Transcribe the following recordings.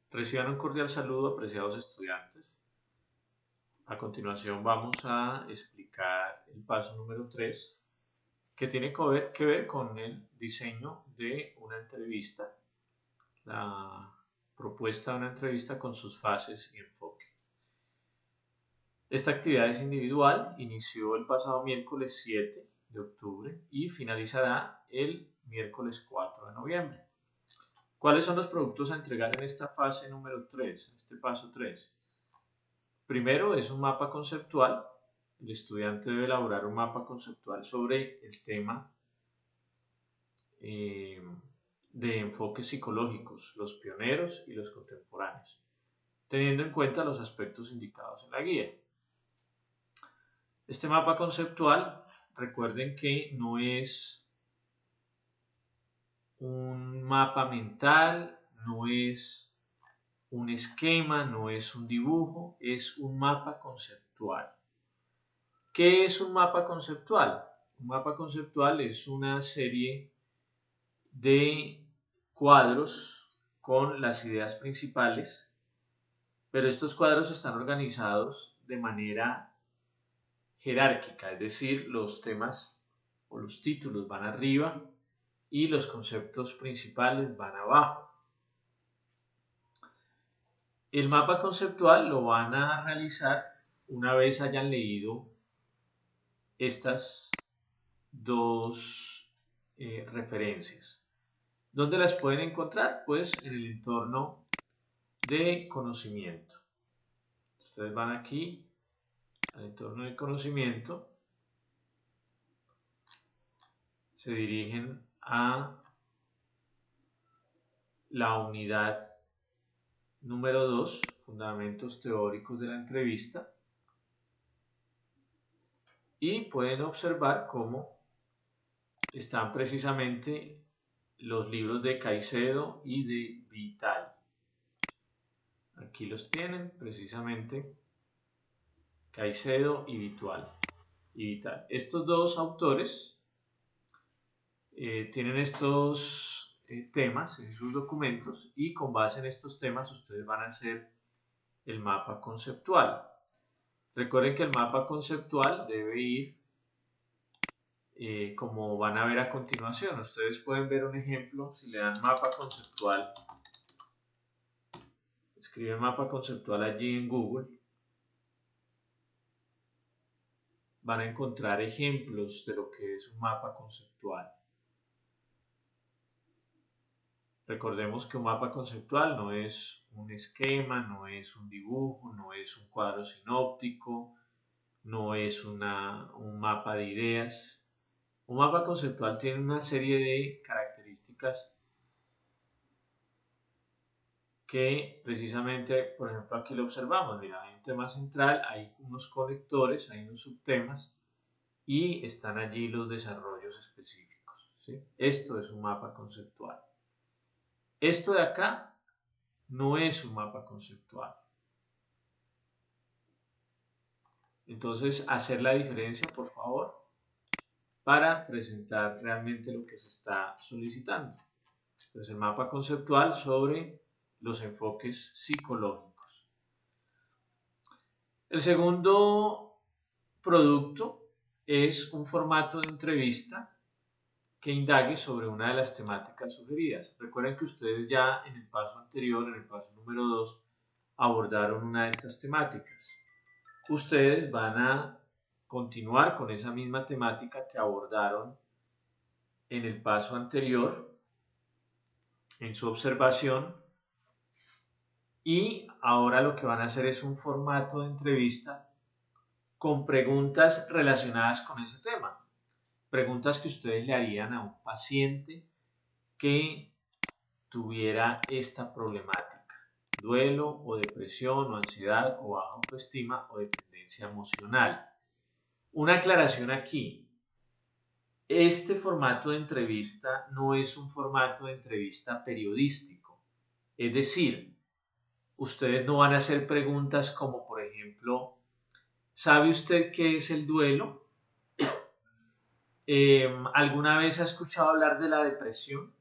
Reciban un cordial saludo, apreciados estudiantes. A continuación vamos a explicar el paso número 3, que tiene que ver con el diseño de una entrevista, la propuesta de una entrevista con sus fases y enfoque. Esta actividad es individual, inició el pasado miércoles 7 de octubre y finalizará el miércoles 4 de noviembre. ¿Cuáles son los productos a entregar en esta fase número 3, en este paso 3? Primero es un mapa conceptual. El estudiante debe elaborar un mapa conceptual sobre el tema de enfoques psicológicos, los pioneros y los contemporáneos, teniendo en cuenta los aspectos indicados en la guía. Este mapa conceptual, recuerden que no es un mapa mental, no es un esquema, no es un dibujo, es un mapa conceptual. ¿Qué es un mapa conceptual? Un mapa conceptual es una serie de cuadros con las ideas principales, pero estos cuadros están organizados de manera jerárquica, es decir, los temas o los títulos van arriba y los conceptos principales van abajo. El mapa conceptual lo van a realizar una vez hayan leído estas dos referencias. ¿Dónde las pueden encontrar? Pues en el entorno de conocimiento. Ustedes van aquí al entorno de conocimiento, se dirigen a la unidad número 2, fundamentos teóricos de la entrevista, y pueden observar cómo están precisamente los libros de Caicedo y de Vital. Aquí los tienen precisamente Caicedo y Vital. Estos dos autores tienen estos temas en sus documentos y con base en estos temas ustedes van a hacer el mapa conceptual. Recuerden que el mapa conceptual debe ir como van a ver a continuación. Ustedes pueden ver un ejemplo, si le dan mapa conceptual, escriben mapa conceptual allí en Google, van a encontrar ejemplos de lo que es un mapa conceptual. Recordemos que un mapa conceptual no es un esquema, no es un dibujo, no es un cuadro sinóptico, no es un mapa de ideas. Un mapa conceptual tiene una serie de características que precisamente, por ejemplo, aquí lo observamos. Mira, hay un tema central, hay unos conectores, hay unos subtemas y están allí los desarrollos específicos, ¿sí? Esto es un mapa conceptual. Esto de acá no es un mapa conceptual. Entonces, hacer la diferencia, por favor, para presentar realmente lo que se está solicitando. Entonces, el mapa conceptual sobre los enfoques psicológicos. El segundo producto es un formato de entrevista que indague sobre una de las temáticas sugeridas. Recuerden que ustedes ya en el paso anterior, en el paso número 2, abordaron una de estas temáticas. Ustedes van a continuar con esa misma temática que abordaron en el paso anterior, en su observación, y ahora lo que van a hacer es un formato de entrevista con preguntas relacionadas con ese tema. Preguntas que ustedes le harían a un paciente que tuviera esta problemática: duelo o depresión o ansiedad o baja autoestima o dependencia emocional. Una aclaración aquí: este formato de entrevista no es un formato de entrevista periodístico, es decir, ustedes no van a hacer preguntas como, por ejemplo, ¿sabe usted qué es el duelo? ¿Alguna vez ha escuchado hablar de la depresión?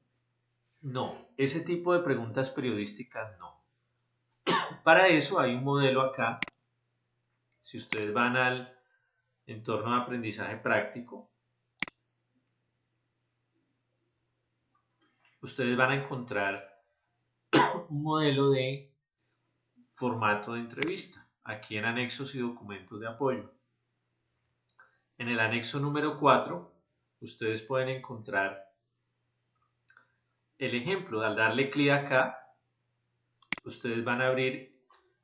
No, ese tipo de preguntas periodísticas no. Para eso hay un modelo acá. Si ustedes van al entorno de aprendizaje práctico, ustedes van a encontrar un modelo de formato de entrevista, aquí en anexos y documentos de apoyo. En el anexo número 4, ustedes pueden encontrar el ejemplo. Al darle clic acá, ustedes van a abrir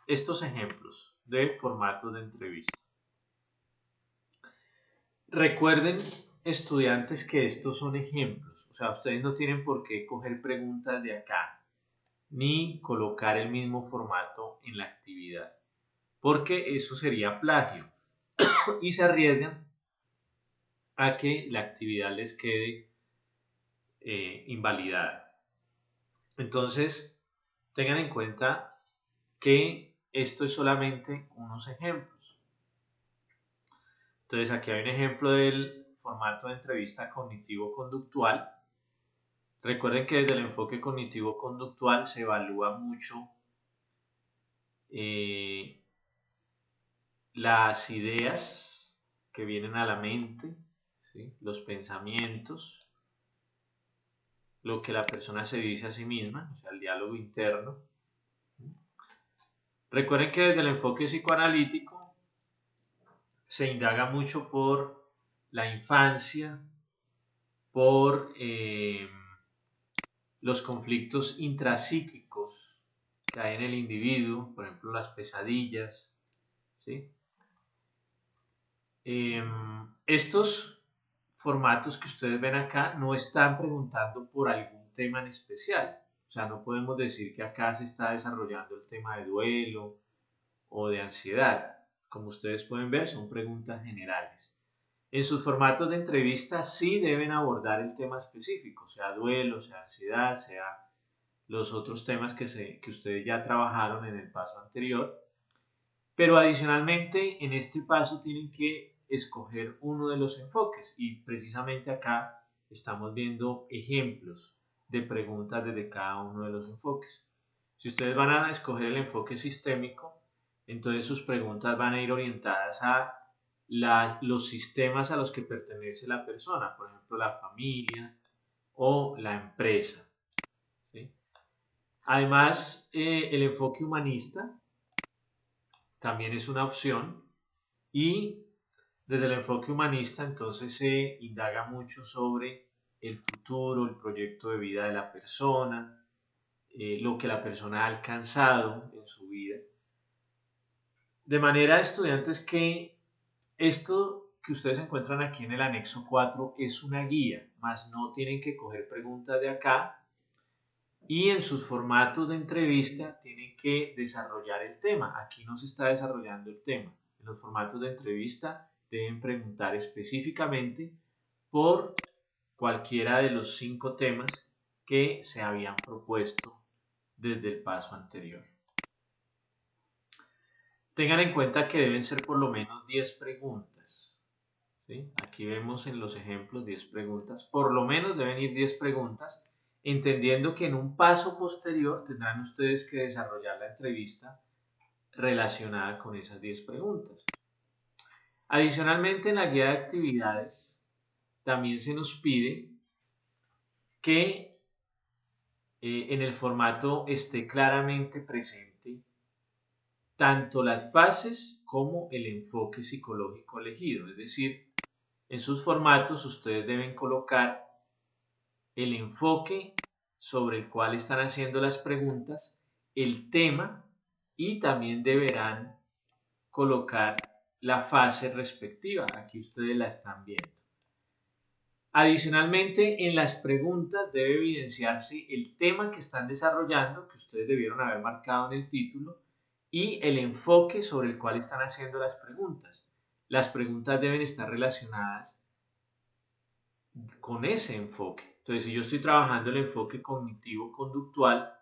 estos ejemplos de formatos de entrevista. Recuerden, estudiantes, que estos son ejemplos. O sea, ustedes no tienen por qué coger preguntas de acá, ni colocar el mismo formato en la actividad, porque eso sería plagio y se arriesgan a que la actividad les quede invalidada. Entonces, tengan en cuenta que esto es solamente unos ejemplos. Entonces, aquí hay un ejemplo del formato de entrevista cognitivo-conductual. Recuerden que desde el enfoque cognitivo-conductual se evalúa mucho las ideas que vienen a la mente, ¿sí? Los pensamientos, lo que la persona se dice a sí misma, o sea, el diálogo interno. Recuerden que desde el enfoque psicoanalítico se indaga mucho por la infancia, por los conflictos intrapsíquicos que hay en el individuo, por ejemplo, las pesadillas, ¿sí? Estos formatos que ustedes ven acá no están preguntando por algún tema en especial. O sea, no podemos decir que acá se está desarrollando el tema de duelo o de ansiedad. Como ustedes pueden ver, son preguntas generales. En sus formatos de entrevista sí deben abordar el tema específico, sea duelo, sea ansiedad, sea los otros temas que ustedes ya trabajaron en el paso anterior. Pero adicionalmente, en este paso tienen que escoger uno de los enfoques y precisamente acá estamos viendo ejemplos de preguntas desde cada uno de los enfoques. Si ustedes van a escoger el enfoque sistémico, entonces sus preguntas van a ir orientadas a los sistemas a los que pertenece la persona, por ejemplo, la familia o la empresa, ¿sí? Además, el enfoque humanista también es una opción y desde el enfoque humanista entonces se indaga mucho sobre el futuro, el proyecto de vida de la persona, lo que la persona ha alcanzado en su vida. De manera, estudiantes, que esto que ustedes encuentran aquí en el anexo 4 es una guía, más no tienen que coger preguntas de acá y en sus formatos de entrevista tienen que desarrollar el tema. Aquí no se está desarrollando el tema. En los formatos de entrevista deben preguntar específicamente por cualquiera de los 5 temas que se habían propuesto desde el paso anterior. Tengan en cuenta que deben ser por lo menos 10 preguntas. ¿Sí? Aquí vemos en los ejemplos 10 preguntas. Por lo menos deben ir 10 preguntas, entendiendo que en un paso posterior tendrán ustedes que desarrollar la entrevista relacionada con esas 10 preguntas. Adicionalmente, en la guía de actividades también se nos pide que en el formato esté claramente presente tanto las fases como el enfoque psicológico elegido. Es decir, en sus formatos ustedes deben colocar el enfoque sobre el cual están haciendo las preguntas, el tema y también deberán colocar la fase respectiva. Aquí ustedes la están viendo. Adicionalmente, en las preguntas debe evidenciarse el tema que están desarrollando, que ustedes debieron haber marcado en el título, y el enfoque sobre el cual están haciendo las preguntas. Las preguntas deben estar relacionadas con ese enfoque. Entonces, si yo estoy trabajando el enfoque cognitivo-conductual,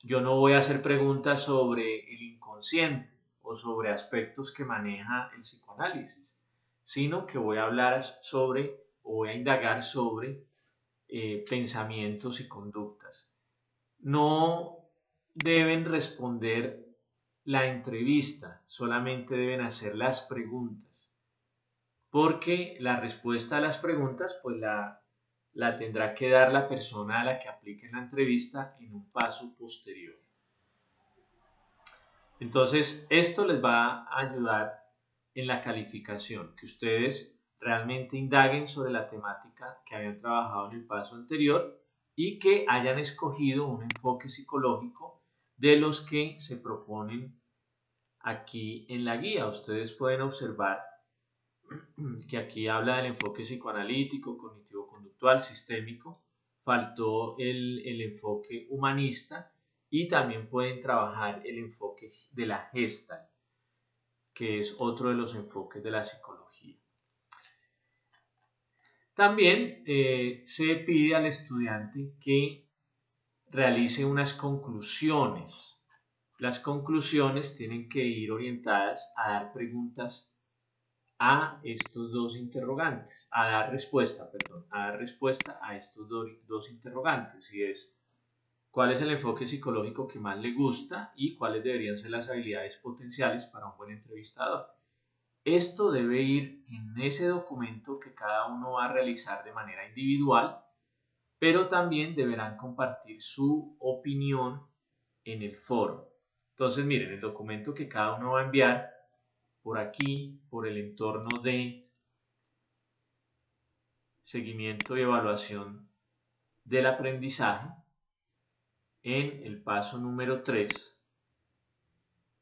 yo no voy a hacer preguntas sobre el inconsciente o sobre aspectos que maneja el psicoanálisis, sino que voy a hablar sobre o voy a indagar sobre pensamientos y conductas. No deben responder la entrevista, solamente deben hacer las preguntas, porque la respuesta a las preguntas pues la tendrá que dar la persona a la que aplique la entrevista en un paso posterior. Entonces, esto les va a ayudar en la calificación, que ustedes realmente indaguen sobre la temática que habían trabajado en el paso anterior y que hayan escogido un enfoque psicológico de los que se proponen aquí en la guía. Ustedes pueden observar que aquí habla del enfoque psicoanalítico, cognitivo-conductual, sistémico, faltó el enfoque humanista y también pueden trabajar el enfoque de la Gestalt, que es otro de los enfoques de la psicología. También se pide al estudiante que realice unas conclusiones. Las conclusiones tienen que ir orientadas a dar preguntas a estos dos interrogantes, a dar respuesta a estos dos interrogantes, y es cuál es el enfoque psicológico que más le gusta y cuáles deberían ser las habilidades potenciales para un buen entrevistador. Esto debe ir en ese documento que cada uno va a realizar de manera individual, pero también deberán compartir su opinión en el foro. Entonces, miren, el documento que cada uno va a enviar por aquí, por el entorno de seguimiento y evaluación del aprendizaje, en el paso número 3,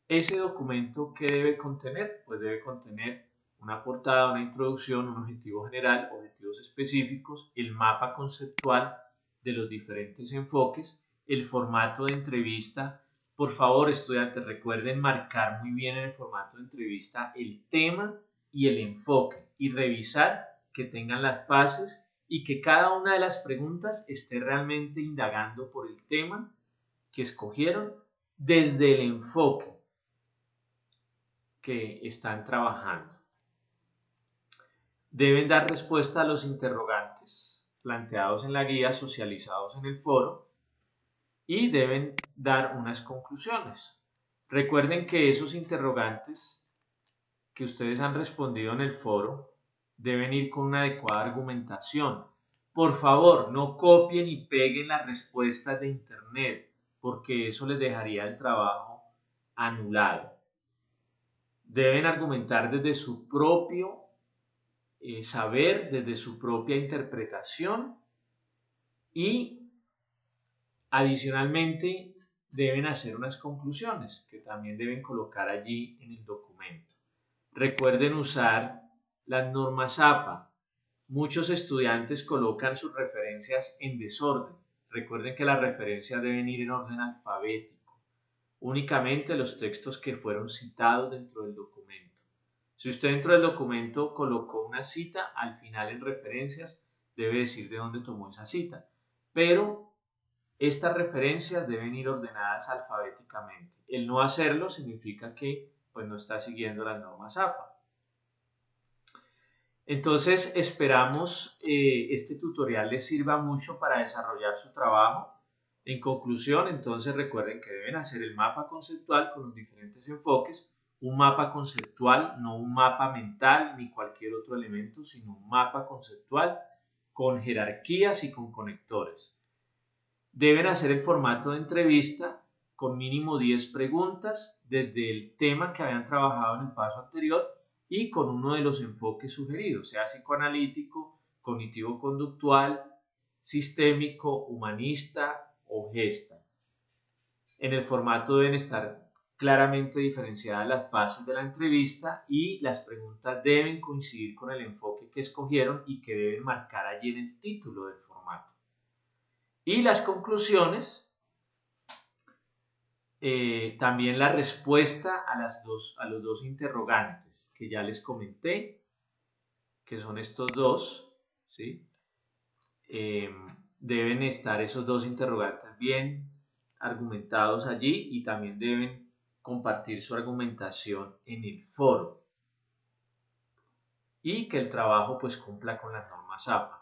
ese documento, ¿qué debe contener? Pues debe contener una portada, una introducción, un objetivo general, objetivos específicos, el mapa conceptual de los diferentes enfoques, el formato de entrevista. Por favor, estudiantes, recuerden marcar muy bien en el formato de entrevista el tema y el enfoque y revisar que tengan las fases y que cada una de las preguntas esté realmente indagando por el tema que escogieron desde el enfoque que están trabajando. Deben dar respuesta a los interrogantes planteados en la guía, socializados en el foro, y deben dar unas conclusiones. Recuerden que esos interrogantes que ustedes han respondido en el foro deben ir con una adecuada argumentación. Por favor, no copien y peguen las respuestas de internet, porque eso les dejaría el trabajo anulado. Deben argumentar desde su propio saber, desde su propia interpretación, y adicionalmente deben hacer unas conclusiones que también deben colocar allí en el documento. Recuerden usar las normas APA. Muchos estudiantes colocan sus referencias en desorden. Recuerden que las referencias deben ir en orden alfabético. Únicamente los textos que fueron citados dentro del documento. Si usted dentro del documento colocó una cita, al final en referencias debe decir de dónde tomó esa cita. Pero estas referencias deben ir ordenadas alfabéticamente. El no hacerlo significa que pues, no está siguiendo las normas APA. Entonces esperamos este tutorial les sirva mucho para desarrollar su trabajo. En conclusión, entonces recuerden que deben hacer el mapa conceptual con los diferentes enfoques. Un mapa conceptual, no un mapa mental ni cualquier otro elemento, sino un mapa conceptual con jerarquías y con conectores. Deben hacer el formato de entrevista con mínimo 10 preguntas desde el tema que habían trabajado en el paso anterior y con uno de los enfoques sugeridos, sea psicoanalítico, cognitivo-conductual, sistémico, humanista o Gestalt. En el formato deben estar claramente diferenciadas las fases de la entrevista y las preguntas deben coincidir con el enfoque que escogieron y que deben marcar allí en el título del formato. Y las conclusiones, también la respuesta a los dos interrogantes que ya les comenté, que son estos dos, ¿sí? Deben estar esos dos interrogantes bien argumentados allí y también deben compartir su argumentación en el foro y que el trabajo pues cumpla con las normas APA.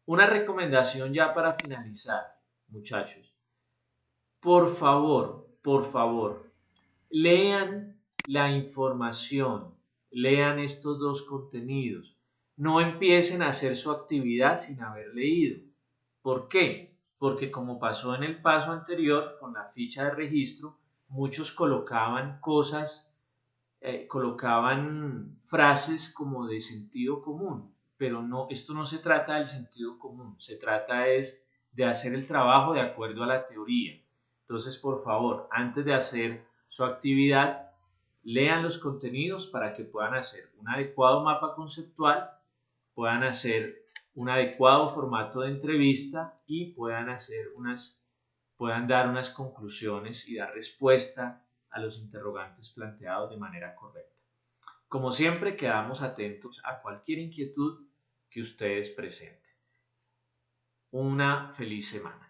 Una recomendación ya para finalizar, muchachos. Por favor, lean la información, lean estos dos contenidos. No empiecen a hacer su actividad sin haber leído. ¿Por qué? Porque como pasó en el paso anterior con la ficha de registro, muchos colocaban cosas, colocaban frases como de sentido común, pero no, esto no se trata del sentido común, se trata es de hacer el trabajo de acuerdo a la teoría. Entonces, por favor, antes de hacer su actividad, lean los contenidos para que puedan hacer un adecuado mapa conceptual, puedan hacer un adecuado formato de entrevista y puedan dar unas conclusiones y dar respuesta a los interrogantes planteados de manera correcta. Como siempre, quedamos atentos a cualquier inquietud que ustedes presenten. Una feliz semana.